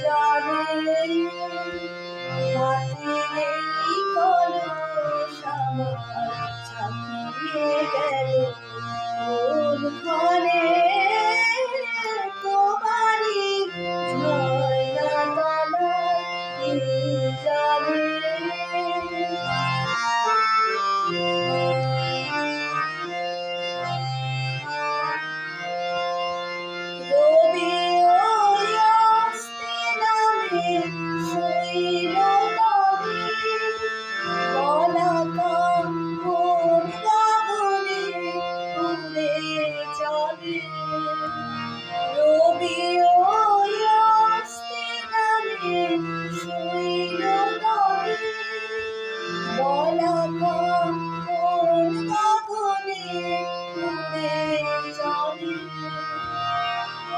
জানে মাটির এই কলস আমার ছাপিয়ে গেল কোন ক্ষণে তোমারই ঝর্ণা তলায় জানে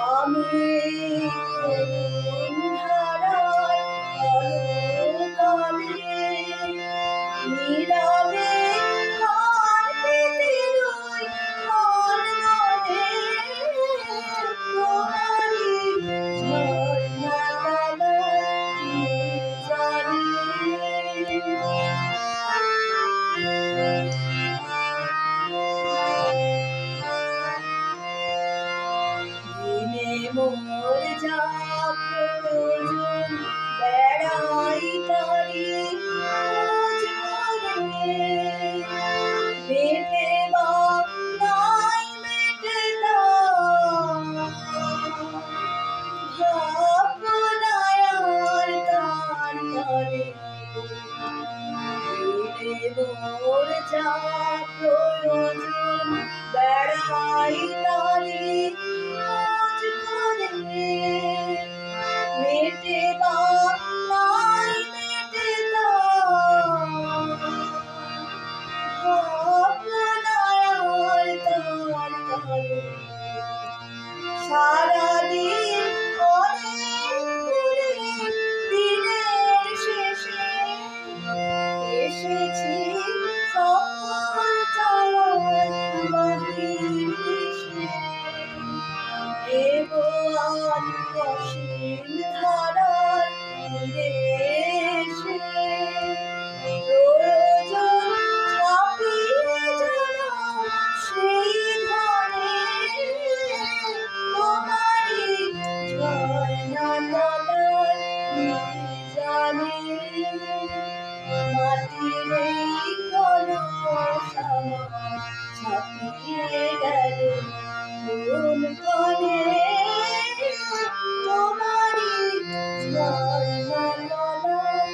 আমি করুণ ধারার কলকালে নীরবে কান পেতে রই কান মনে তোমারই ঝর্ণা তলায় জানি মোর যা প্রয়োজন বেড়াই তারি খোঁজ করে মেটে বা নাই মেটে ভাবনায়ার তার তরে মোর যা প্রয়োজন বেড়াই তারি মেটে বা নাই মেটে ভাবনায়ার তার তরে সারাদিন অনেক ঘুরে দিনের শেষে এসেছি সকল চালায় বাহির দেশে দেবয়ান অসীম ধারার তীরে এসে প্রয়োজন ছাপিয়ে যেন সেই ধনে তোমারই ঝর্ণা তলায় জানে মাটির এই কলস আমার ছাপিয়ে গেল কোন ক্ষণে তোমারই ঝর্ণা তলায়